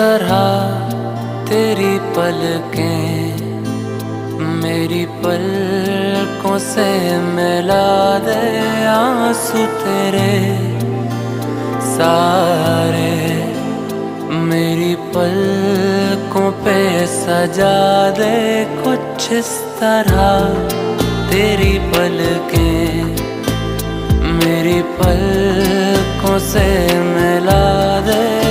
तरह तेरी पलकें मेरी पलकों से मिला दे, आंसू तेरे सारे मेरी पलकों पे सजा दे। कुछ इस तरह तेरी पलकें मेरी पलकों से मिला दे।